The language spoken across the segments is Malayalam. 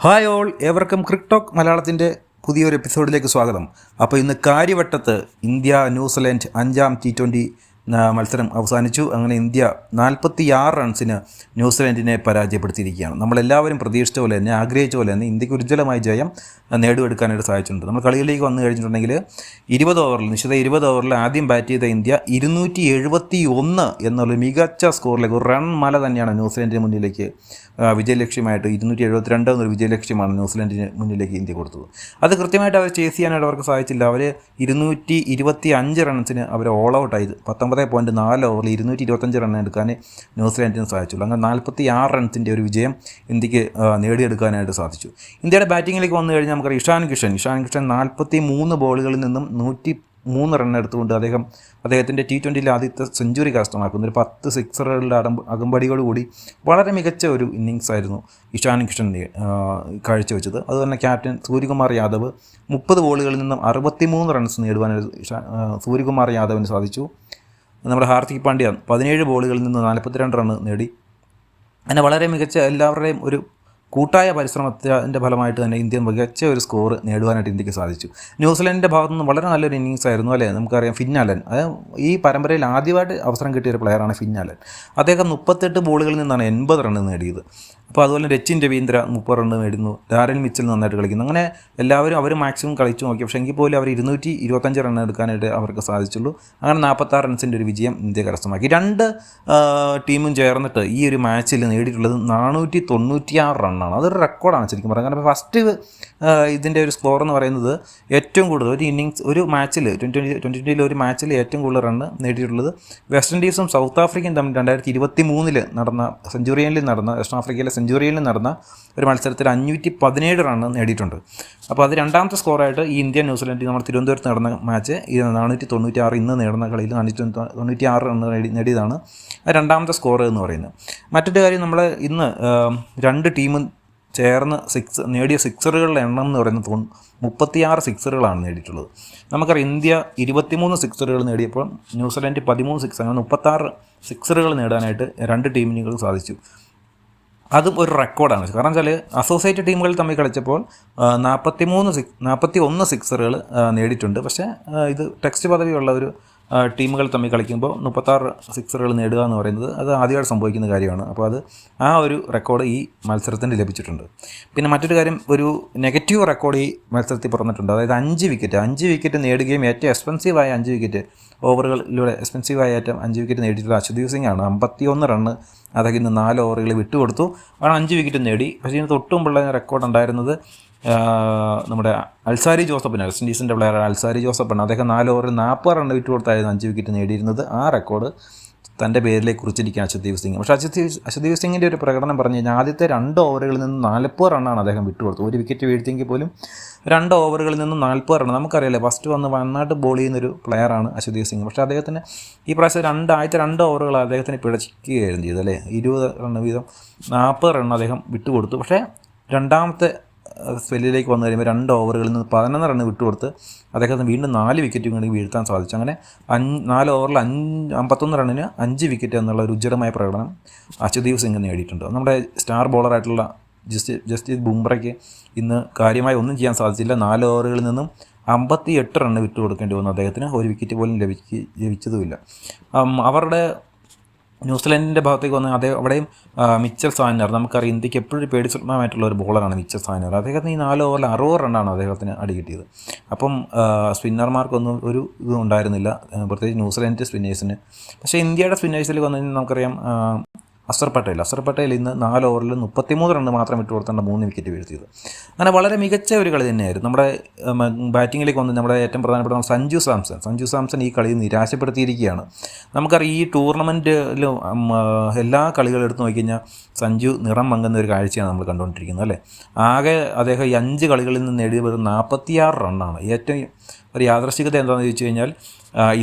ഹായ് ഓൾ, ഏവർക്കും ക്രിക്ടോക്ക് മലയാളത്തിൻ്റെ പുതിയൊരു എപ്പിസോഡിലേക്ക് സ്വാഗതം. അപ്പോൾ ഇന്ന് കാര്യവട്ടത്ത് ഇന്ത്യ ന്യൂസിലൻഡ് 5ാം T20 മത്സരം അവസാനിച്ചു. അങ്ങനെ ഇന്ത്യ 46 റൺസിന് ന്യൂസിലൻഡിനെ പരാജയപ്പെടുത്തിയിരിക്കുകയാണ്. നമ്മളെല്ലാവരും പ്രതീക്ഷിച്ച പോലെ തന്നെ, ആഗ്രഹിച്ച പോലെ തന്നെ ഇന്ത്യക്ക് ഉജ്ജ്വലമായ ജയം നേടിയെടുക്കാനായിട്ട് സാധിച്ചിട്ടുണ്ട്. നമ്മൾ കളിയിലേക്ക് വന്നു കഴിഞ്ഞിട്ടുണ്ടെങ്കിൽ 20 ഓവറിൽ, നിശ്ചിത 20 ഓവറിൽ ആദ്യം ബാറ്റ് ചെയ്ത ഇന്ത്യ 271 എന്നുള്ള മികച്ച സ്കോറിലേക്ക്, ഒരു റൺ മല തന്നെയാണ് ന്യൂസിലൻഡിന് മുന്നിലേക്ക് വിജയലക്ഷ്യമായിട്ട് 272 എന്നൊരു വിജയലക്ഷ്യമാണ് ന്യൂസിലൻഡിന് മുന്നിലേക്ക് ഇന്ത്യ കൊടുത്തത്. അത് കൃത്യമായിട്ട് അവർ ചേസ് ചെയ്യാനായിട്ട് അവർക്ക് സാധിച്ചില്ല. അവർ 225 റൺസിന് അവർ ഓൾ ഔട്ടായി. 19.4 ഓവറിൽ 225 റൺ എടുക്കാൻ ന്യൂസിലൻഡിന് സാധിച്ചുള്ളൂ. അങ്ങനെ 46 റൺസിൻ്റെ ഒരു വിജയം ഇന്ത്യക്ക് നേടിയെടുക്കാനായിട്ട് സാധിച്ചു. ഇന്ത്യയുടെ ബാറ്റിങ്ങിലേക്ക് വന്നു കഴിഞ്ഞാൽ നമുക്കറിയാം, ഇഷാൻ കിഷൻ 43 ബോളുകളിൽ നിന്നും 103 റൺ എടുത്തുകൊണ്ട് അദ്ദേഹത്തിൻ്റെ T20 ആദ്യത്തെ സെഞ്ചുറി കരസ്ഥമാക്കുന്നു. ഒരു 10 സിക്സറുകളുടെ അകമ്പടിയോടുകൂടി വളരെ മികച്ച ഒരു ഇന്നിങ്സ് ആയിരുന്നു ഇഷാൻ കിഷൻ കാഴ്ചവെച്ചത്. അതുപോലെ ക്യാപ്റ്റൻ സൂര്യകുമാർ യാദവ് 30 ബോളുകളിൽ നിന്നും 63 റൺസ് നേടുവാനായിട്ട് സൂര്യകുമാർ യാദവിന് സാധിച്ചു. നമ്മുടെ ഹാർദിക് പാണ്ഡ്യ 17 ബോളുകളിൽ നിന്ന് 42 റൺ നേടി. അങ്ങനെ വളരെ മികച്ച എല്ലാവരുടെയും ഒരു കൂട്ടായ പരിശ്രമത്തിൻ്റെ ഫലമായിട്ട് തന്നെ ഇന്ത്യ മികച്ച ഒരു സ്കോർ നേടുവാനായിട്ട് ഇന്ത്യക്ക് സാധിച്ചു. ന്യൂസിലൻഡിൻ്റെ ഭാഗത്തു നിന്ന് വളരെ നല്ലൊരു ഇന്നിങ്സ് ആയിരുന്നു അല്ലേ. നമുക്കറിയാം, ഫിൻ അലൻ, ഈ പരമ്പരയിൽ ആദ്യമായിട്ട് അവസരം കിട്ടിയ ഒരു പ്ലെയറാണ് ഫിൻ അലൻ. അദ്ദേഹം 38 ബോളുകളിൽ നിന്നാണ് 80 റൺ നേടിയത്. അപ്പോൾ അതുപോലെ രച്ചിൻ രവീന്ദ്ര 30 റൺ നേടുന്നു. ഡാരൻ മിച്ചൽ നന്നായിട്ട് കളിക്കുന്നു. അങ്ങനെ എല്ലാവരും അവർ മാക്സിമം കളിച്ചു നോക്കി. പക്ഷേ എങ്കിൽ പോലും അവർ 225 റൺ എടുക്കാനായിട്ട് അവർക്ക് സാധിച്ചുള്ളൂ. അങ്ങനെ 46 റൺസിൻ്റെ ഒരു വിജയം ഇന്ത്യ കരസ്ഥമാക്കി. രണ്ട് ടീമും ചേർന്നിട്ട് ഈ ഒരു മാച്ചിൽ നേടിയിട്ടുള്ളത് 496 റണ്ണാണ്. അതൊരു റെക്കോർഡാണ് ശരിക്കും പറയാം. കാരണം ഫസ്റ്റ് ഇതിൻ്റെ ഒരു സ്കോർ എന്ന് പറയുന്നത് ഏറ്റവും കൂടുതൽ ഒരു മാച്ചിൽ 2020 ഒരു മാച്ചിൽ ഏറ്റവും കൂടുതൽ റണ്ണ് നേടിയിട്ടുള്ളത് വെസ്റ്റ് ഇൻഡീസും സൗത്ത് ആഫ്രിക്കയും തമ്മിൽ 2023 നടന്ന ദക്ഷിണാഫ്രിക്കയിലെ സെഞ്ചുറിയനിൽ നടന്ന ഒരു മത്സരത്തിൽ 517 റണ്ണ് നേടിയിട്ടുണ്ട്. അപ്പോൾ അത് രണ്ടാമത്തെ സ്കോറായിട്ട് ഈ ഇന്ത്യ ന്യൂസിലൻഡ് നമ്മുടെ തിരുവനന്തപുരത്ത് നടന്ന മാച്ച് 496, ഇന്ന് നേടുന്ന കളിയിൽ 496 റണ്ണ് നേടിയതാണ് രണ്ടാമത്തെ സ്കോർ എന്ന് പറയുന്നത്. മറ്റൊരു കാര്യം, നമ്മൾ ഇന്ന് രണ്ട് ടീമും ചേർന്ന് നേടിയ സിക്സറുകളുടെ എണ്ണം എന്ന് പറയുന്നത് 36 സിക്സറുകളാണ് നേടിയിട്ടുള്ളത്. നമുക്കറിയാം, ഇന്ത്യ 23 സിക്സറുകൾ നേടിയപ്പോൾ ന്യൂസിലൻഡ് 13 സിക്സ്, അങ്ങനെ 36 സിക്സറുകൾ നേടാനായിട്ട് രണ്ട് ടീമിനും സാധിച്ചു. അതും ഒരു റെക്കോർഡാണ്. കാരണം വെച്ചാൽ അസോസിയേറ്റ് ടീമുകൾ തമ്മിൽ കളിച്ചപ്പോൾ 41 സിക്സറുകൾ നേടിയിട്ടുണ്ട്. പക്ഷേ ഇത് ടെസ്റ്റ് പദവിയുള്ള ഒരു ടീമുകൾ തമ്മിൽ കളിക്കുമ്പോൾ 36 സിക്സറുകൾ നേടുക എന്ന് പറയുന്നത് അത് ആദ്യമായിട്ട് സംഭവിക്കുന്ന കാര്യമാണ്. അപ്പോൾ അത് ആ ഒരു റെക്കോർഡ് ഈ മത്സരത്തിന് ലഭിച്ചിട്ടുണ്ട്. പിന്നെ മറ്റൊരു കാര്യം, ഒരു നെഗറ്റീവ് റെക്കോർഡ് ഈ മത്സരത്തിൽ പറഞ്ഞിട്ടുണ്ട്. അതായത് 5 വിക്കറ്റ് നേടുകയും ഏറ്റവും എക്സ്പെൻസീവായ 5 വിക്കറ്റ് ഓവറുകളിലൂടെ എക്സ്പെൻസീവായ ഏറ്റവും 5 വിക്കറ്റ് നേടിയിട്ടുള്ള അശ്വദീപ് സിംഗ് ആണ്. 51 റണ്ണ് അദ്ദേഹം ഇന്ന് 4 ഓവറുകളിൽ വിട്ടുകൊടുത്തു. ആണ് 5 വിക്കറ്റ് നേടി. പക്ഷേ ഇതിന് തൊട്ടുമുമ്പുള്ള റെക്കോർഡ് ഉണ്ടായിരുന്നത് നമ്മുടെ അൽസാരി ജോസഫിന്, വെസ്റ്റ് ഇൻഡീസിൻ്റെ പ്ലെയർ അൽസാരി ജോസഫാണ്. അദ്ദേഹം 4 ഓവറിൽ 40 റണ്ണ് വിട്ടുകൊടുത്തായിരുന്നു 5 വിക്കറ്റ് നേടിയിരുന്നത്. ആ റെക്കോർഡ് തൻ്റെ പേരിലേക്ക് കുറിച്ചിരിക്കുകയാണ് അശ്വദീപ് സിംഗ്. പക്ഷേ അശ്വദീപ് സിംഗിൻ്റെ ഒരു പ്രകടനം പറഞ്ഞു കഴിഞ്ഞാൽ ആദ്യത്തെ 2 ഓവറുകളിൽ നിന്ന് 40 റണ്ണാണ് അദ്ദേഹം വിട്ടുകൊടുത്തത്. ഒരു വിക്കറ്റ് വീഴ്ത്തിയെങ്കിൽ പോലും 2 ഓവറുകളിൽ നിന്ന് 40 റണ്ണ്. നമുക്കറിയാലേ, ഫസ്റ്റ് നന്നായിട്ട് ബോൾ ചെയ്യുന്നൊരു പ്ലെയറാണ് അശ്വദീപ് സിംഗ്. പക്ഷേ അദ്ദേഹത്തിന് ഈ പ്രാവശ്യം ആദ്യത്തെ 2 ഓവറുകൾ അദ്ദേഹത്തിന് പിഴച്ചിക്കുകയായിരുന്നു ചെയ്തത് അല്ലേ. 20 റണ്ണ് വീതം 40 റണ്ണ് അദ്ദേഹം വിട്ടുകൊടുത്തു. പക്ഷേ രണ്ടാമത്തെ സ്പെല്ലിലേക്ക് വന്നു കഴിയുമ്പോൾ 2 ഓവറുകളിൽ നിന്ന് 11 റണ്ണ് വിട്ടുകൊടുത്ത് അദ്ദേഹത്തിന് വീണ്ടും 4 വിക്കറ്റും കൂടി വീഴ്ത്താൻ സാധിച്ചു. അങ്ങനെ 4 ഓവറിൽ 51 റണ്ണിന് 5 വിക്കറ്റ് എന്നുള്ള ഒരു ഉജ്ജ്വലമായ പ്രകടനം അശ്വദീപ് സിംഗ് നേടിയിട്ടുണ്ട്. നമ്മുടെ സ്റ്റാർ ബോളറായിട്ടുള്ള ജസ്പ്രീത് ബുംറയ്ക്ക് ഇന്ന് കാര്യമായി ഒന്നും ചെയ്യാൻ സാധിച്ചില്ല. 4 ഓവറുകളിൽ നിന്നും 58 റണ്ണ് വിട്ടുകൊടുക്കേണ്ടി വന്നു അദ്ദേഹത്തിന്. ഒരു വിക്കറ്റ് പോലും ലഭിച്ചതുമില്ല. അവരുടെ ന്യൂസിലൻഡിൻ്റെ ഭാഗത്തേക്ക് വന്ന് അവിടെയും മിച്ചൽ സാന്യർ, നമുക്കറിയാം ഇന്ത്യക്ക് എപ്പോഴും പേടിസ്വപ്നമായിട്ടുള്ള ഒരു ബോളറാണ് മിച്ചൽ സാന്യർ. അദ്ദേഹത്തിന് ഈ 4 ഓവറിൽ 60 റണ്ണാണ് അദ്ദേഹത്തിന് അടി കിട്ടിയത്. അപ്പം സ്പിന്നർമാർക്കൊന്നും ഒരു ഇതും ഉണ്ടായിരുന്നില്ല, പ്രത്യേകിച്ച് ന്യൂസിലൻഡ് സ്പിന്നേഴ്സിന്. പക്ഷേ ഇന്ത്യയുടെ സ്പിന്നേഴ്സിൽ വന്നു കഴിഞ്ഞാൽ നമുക്കറിയാം, അസർ പട്ടേൽ ഇന്ന് 4 ഓവറിൽ 33 റണ്ണ് മാത്രം വിട്ടുകൊടുത്തേണ്ട 3 വിക്കറ്റ് വീഴ്ത്തിയത്. അങ്ങനെ വളരെ മികച്ച ഒരു കളി തന്നെയായിരുന്നു. നമ്മുടെ ബാറ്റിങ്ങിലേക്ക് വന്ന് നമ്മുടെ ഏറ്റവും പ്രധാനപ്പെട്ട സഞ്ജു സാംസൺ ഈ കളി നിരാശപ്പെടുത്തിയിരിക്കുകയാണ്. നമുക്കറിയാം, ഈ ടൂർണമെൻറ്റിൽ എല്ലാ കളികളും എടുത്തു നോക്കിക്കഴിഞ്ഞാൽ സഞ്ജു നിറം മങ്ങുന്ന ഒരു കാഴ്ചയാണ് നമ്മൾ കണ്ടുകൊണ്ടിരിക്കുന്നത് അല്ലേ. ആകെ അദ്ദേഹം ഈ 5 കളികളിൽ നിന്ന് നേടിയത് വെറും 46 റണ്ണാണ്. ഏറ്റവും ഒരു യാദൃശ്ചികത എന്താണെന്ന് ചോദിച്ചു കഴിഞ്ഞാൽ,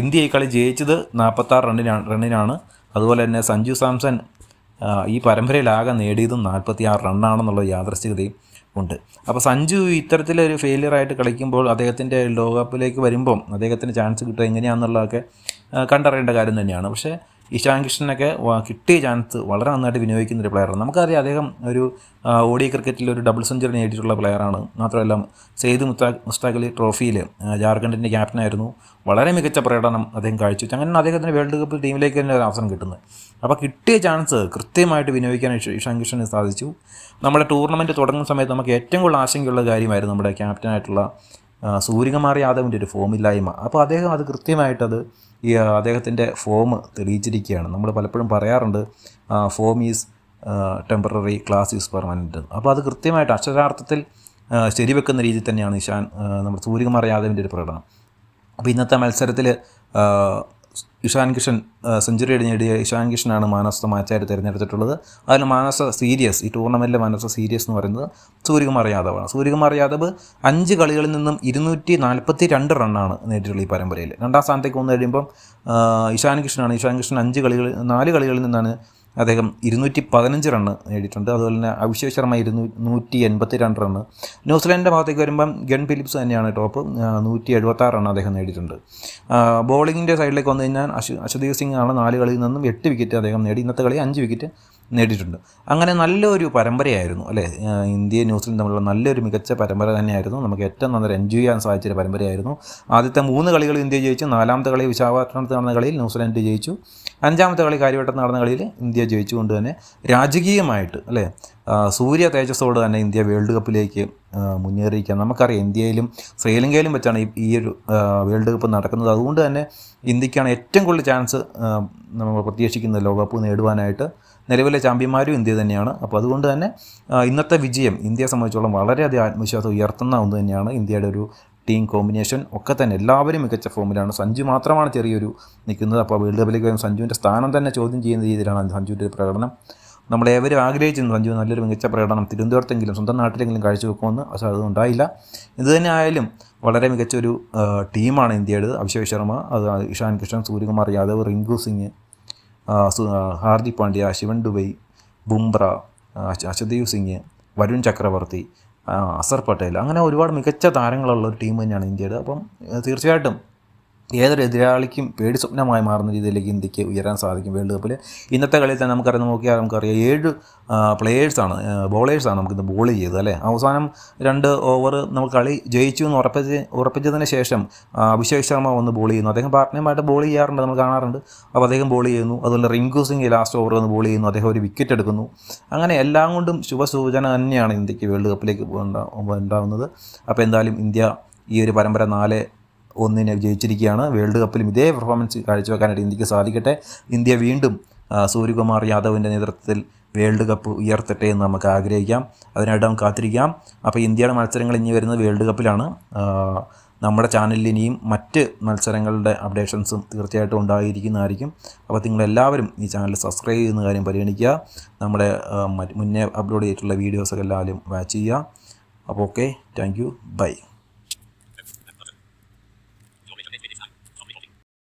ഇന്ത്യ ഈ കളി ജയിച്ചത് 46 റണ്ണിനാണ്. അതുപോലെ തന്നെ സഞ്ജു സാംസൺ ഈ പരമ്പരയിലാകെ നേടിയതും 46 റണ്ണാണെന്നുള്ള യാദൃശ്ചികതയും ഉണ്ട്. അപ്പോൾ സഞ്ജു ഇത്തരത്തിലൊരു ഫെയിലിയറായിട്ട് കളിക്കുമ്പോൾ അദ്ദേഹത്തിൻ്റെ ലോകകപ്പിലേക്ക് വരുമ്പം അദ്ദേഹത്തിന് ചാൻസ് കിട്ടുക എങ്ങനെയാണെന്നുള്ളതൊക്കെ കണ്ടറിയേണ്ട കാര്യം തന്നെയാണ്. പക്ഷേ ഇഷാൻ കിഷനൊക്കെ കിട്ടിയ ചാൻസ് വളരെ നന്നായിട്ട് വിനിയോഗിക്കുന്ന ഒരു പ്ലെയറാണ്. നമുക്കറിയാം അദ്ദേഹം ഒരു ODI ക്രിക്കറ്റിൽ ഒരു ഡബിൾ സെഞ്ചുറി നേടിയിട്ടുള്ള പ്ലെയറാണ്. മാത്രമല്ല സെയ്ദ് മുസ്താഖ് അലി ട്രോഫിയിൽ ജാർഖണ്ഡിൻ്റെ ക്യാപ്റ്റനായിരുന്നു. വളരെ മികച്ച പ്രകടനം അദ്ദേഹം കാഴ്ചവെച്ചു. അങ്ങനെ അദ്ദേഹത്തിന് വേൾഡ് കപ്പ് ടീമിലേക്ക് തന്നെ ഒരു അവസരം കിട്ടുന്നത്. അപ്പോൾ കിട്ടിയ ചാൻസ് കൃത്യമായിട്ട് വിനിയോഗിക്കാൻ ഇഷാൻ കിഷന് സാധിച്ചു. നമ്മുടെ ടൂർണമെൻറ്റ് തുടങ്ങുന്ന സമയത്ത് നമുക്ക് ഏറ്റവും കൂടുതൽ ആശങ്കയുള്ള കാര്യമായിരുന്നു നമ്മുടെ ക്യാപ്റ്റനായിട്ടുള്ള സൂര്യകുമാർ യാദവിൻ്റെ ഒരു ഫോമില്ലായ്മ. അപ്പോൾ അദ്ദേഹം അത് കൃത്യമായിട്ടത് അദ്ദേഹത്തിൻ്റെ ഫോം തെളിയിച്ചിരിക്കുകയാണ്. നമ്മൾ പലപ്പോഴും പറയാറുണ്ട് form is temporary, class is permanent. അപ്പോൾ അത് കൃത്യമായിട്ട് അക്ഷരാർത്ഥത്തിൽ ശരിവെക്കുന്ന രീതിയിൽ തന്നെയാണ് നമ്മുടെ സൂര്യകുമാർ യാദവിൻ്റെ ഒരു പ്രകടനം. അപ്പോൾ ഇന്നത്തെ മത്സരത്തിൽ ഇഷാൻ കിഷൻ സെഞ്ചുറി നേടിയ ഇഷാൻ കിഷനാണ് മാൻ ഓഫ് ദ മാച്ചായിട്ട് തിരഞ്ഞെടുത്തിട്ടുള്ളത്. അതിൽ മാൻ ഓഫ് ദ സീരീസ്, ഈ ടൂർണമെൻറ്റിലെ മാൻ ഓഫ് ദ സീരീസ് എന്ന് പറയുന്നത് സൂര്യകുമാർ യാദവാണ്. സൂര്യകുമാർ യാദവ് 5 കളികളിൽ നിന്നും 242 റണ്ണാണ് നേടിയിട്ടുള്ളത് ഈ പരമ്പരയിൽ. 2ാം സ്ഥാനത്തേക്ക് വന്നു കഴിയുമ്പം ഇഷാൻ കിഷനാണ്. ഇഷാൻ കിഷൻ 4 കളികളിൽ നിന്നാണ് അദ്ദേഹം 215 റണ്ണ് നേടിയിട്ടുണ്ട്. അതുപോലെ തന്നെ അഭിഷേക് ശർമ്മ 182 റണ്ണ്. ന്യൂസിലാൻഡിൻ്റെ ഭാഗത്തേക്ക് വരുമ്പം ഗൺ ഫിലിപ്സ് തന്നെയാണ് ടോപ്പ്, 176 റണ്ണ് അദ്ദേഹം നേടിയിട്ടുണ്ട്. ബോളിങ്ങിൻ്റെ സൈഡിലേക്ക് വന്നു കഴിഞ്ഞാൽ അശ്വദീപ് സിംഗ് ആണ് 4 കളിയിൽ നിന്നും 8 വിക്കറ്റ് അദ്ദേഹം നേടി. ഇന്നത്തെ കളി 5 വിക്കറ്റ് നേടിയിട്ടുണ്ട്. അങ്ങനെ നല്ലൊരു പരമ്പരയായിരുന്നു അല്ലേ, ഇന്ത്യ ന്യൂസിലൻഡ് തമ്മിലുള്ള നല്ലൊരു മികച്ച പരമ്പര തന്നെയായിരുന്നു. നമുക്ക് ഏറ്റവും നന്നായി എൻജോയ് ചെയ്യാൻ സാധിച്ചൊരു പരമ്പരയായിരുന്നു. ആദ്യത്തെ 3 കളികൾ ഇന്ത്യ ജയിച്ചു. 4ാമത്തെ കളി വിശാഖപട്ടണത്ത് നടന്ന കളിയിൽ ന്യൂസിലൻഡ് ജയിച്ചു. 5ാമത്തെ കളി കാര്യവട്ടത്ത് നടന്ന കളിയിൽ ഇന്ത്യ ജയിച്ചുകൊണ്ട് തന്നെ രാജകീയമായിട്ട് അല്ലേ സൂര്യ തേജസ്സോട് തന്നെ ഇന്ത്യ വേൾഡ് കപ്പിലേക്ക് മുന്നേറിയിരിക്കുക. നമുക്കറിയാം ഇന്ത്യയിലും ശ്രീലങ്കയിലും വെച്ചാണ് ഈ ഒരു വേൾഡ് കപ്പ് നടക്കുന്നത്. അതുകൊണ്ട് തന്നെ ഇന്ത്യക്കാണ് ഏറ്റവും കൂടുതൽ ചാൻസ് നമ്മൾ പ്രതീക്ഷിക്കുന്നത് ലോകകപ്പ് നേടുവാനായിട്ട്. നിലവിലെ ചാമ്പ്യന്മാരും ഇന്ത്യ തന്നെയാണ്. അപ്പോൾ അതുകൊണ്ട് തന്നെ ഇന്നത്തെ വിജയം ഇന്ത്യയെ സംബന്ധിച്ചോളം വളരെയധികം ആത്മവിശ്വാസം ഉയർത്തുന്ന ഒന്ന് തന്നെയാണ്. ഇന്ത്യയുടെ ഒരു ടീം കോമ്പിനേഷൻ ഒക്കെ തന്നെ എല്ലാവരും മികച്ച ഫോമിലാണ്. സഞ്ജു മാത്രമാണ് ചെറിയൊരു നിൽക്കുന്നത്. അപ്പോൾ വേൾഡ് കപ്പിലേക്ക് വരുമ്പോൾ സഞ്ജുവിൻ്റെ സ്ഥാനം തന്നെ ചോദ്യം ചെയ്യുന്ന രീതിയിലാണ് സഞ്ജുവിൻ്റെ പ്രകടനം. നമ്മളേവരും ആഗ്രഹിച്ചിരുന്നു സഞ്ജു നല്ലൊരു മികച്ച പ്രകടനം തിരുവനന്തപുരത്തെങ്കിലും സ്വന്തം നാട്ടിലെങ്കിലും കാഴ്ചവെക്കുമെന്ന്. പക്ഷേ അതുണ്ടായില്ല. ഇത് തന്നെ ആയാലും വളരെ മികച്ചൊരു ടീമാണ് ഇന്ത്യയുടെ. അഭിഷേക് ശർമ്മ, അത് ഇഷാൻ കിഷൻ, സൂര്യകുമാർ യാദവ്, റിങ്കു സിംഗ്, ഹാർദിക് പാണ്ഡ്യ, ശിവൻ ദുബൈ, ബുംറ, അശ്വദീപ് സിംഗ്, വരുൺ ചക്രവർത്തി, അസർ പട്ടേൽ, അങ്ങനെ ഒരുപാട് മികച്ച താരങ്ങളുള്ള ഒരു ടീം തന്നെയാണ് ഇന്ത്യയുടെ. അപ്പം തീർച്ചയായിട്ടും ഏതൊരു എതിരാളിക്കും പേടി സ്വപ്നമായി മാറുന്ന രീതിയിലേക്ക് ഇന്ത്യക്ക് ഉയരാൻ സാധിക്കും വേൾഡ് കപ്പിൽ. ഇന്നത്തെ കളിയിൽ തന്നെ നമുക്കറിയാം 7 പ്ലേയേഴ്സാണ്, ബോളേഴ്സാണ് നമുക്കിന്ന് ബോൾ ചെയ്തത് അല്ലേ. അവസാനം 2 ഓവർ നമ്മൾ കളി ജയിച്ചു എന്ന് ഉറപ്പിച്ചതിന് ശേഷം അഭിഷേക് ശർമ്മ വന്ന് ബോൾ ചെയ്യുന്നു. അദ്ദേഹം പാർട്ട്നറുമായിട്ട് ബോൾ ചെയ്യാറുണ്ട്, നമ്മൾ കാണാറുണ്ട്. അപ്പോൾ അദ്ദേഹം ബോൾ ചെയ്യുന്നു. അതുപോലെ റിങ്കു സിംഗ് ലാസ്റ്റ് ഓവർ വന്ന് ബോൾ ചെയ്യുന്നു. അദ്ദേഹം ഒരു വിക്കറ്റ് എടുക്കുന്നു. അങ്ങനെ എല്ലാം കൊണ്ടും ശുഭസൂചന തന്നെയാണ് ഇന്ത്യക്ക് വേൾഡ് കപ്പിലേക്ക് ഉണ്ടാകുന്നത്. അപ്പോൾ എന്തായാലും ഇന്ത്യ ഈ ഒരു പരമ്പര 4-1 ജയിച്ചിരിക്കുകയാണ്. വേൾഡ് കപ്പിലും ഇതേ പെർഫോമൻസ് കാഴ്ചവെക്കാനായിട്ട് ഇന്ത്യക്ക് സാധിക്കട്ടെ. ഇന്ത്യ വീണ്ടും സൂര്യകുമാർ യാദവിൻ്റെ നേതൃത്വത്തിൽ വേൾഡ് കപ്പ് ഉയർത്തട്ടെ എന്ന് നമുക്ക് ആഗ്രഹിക്കാം. അതിനായിട്ട് നമുക്ക് കാത്തിരിക്കാം. അപ്പോൾ ഇന്ത്യയുടെ മത്സരങ്ങൾ ഇനി വരുന്നത് വേൾഡ് കപ്പിലാണ്. നമ്മുടെ ചാനലിൽ ഇനിയും മറ്റ് മത്സരങ്ങളുടെ അപ്ഡേഷൻസും തീർച്ചയായിട്ടും ഉണ്ടായിരിക്കുന്നതായിരിക്കും. അപ്പോൾ നിങ്ങളെല്ലാവരും ഈ ചാനൽ സബ്സ്ക്രൈബ് ചെയ്യുന്ന കാര്യം പരിഗണിക്കുക. നമ്മുടെ മുന്നേ അപ്ലോഡ് ചെയ്തിട്ടുള്ള വീഡിയോസൊക്കെ എല്ലാവരും വാച്ച് ചെയ്യുക. അപ്പോൾ ഓക്കെ, താങ്ക് യു, ബൈ.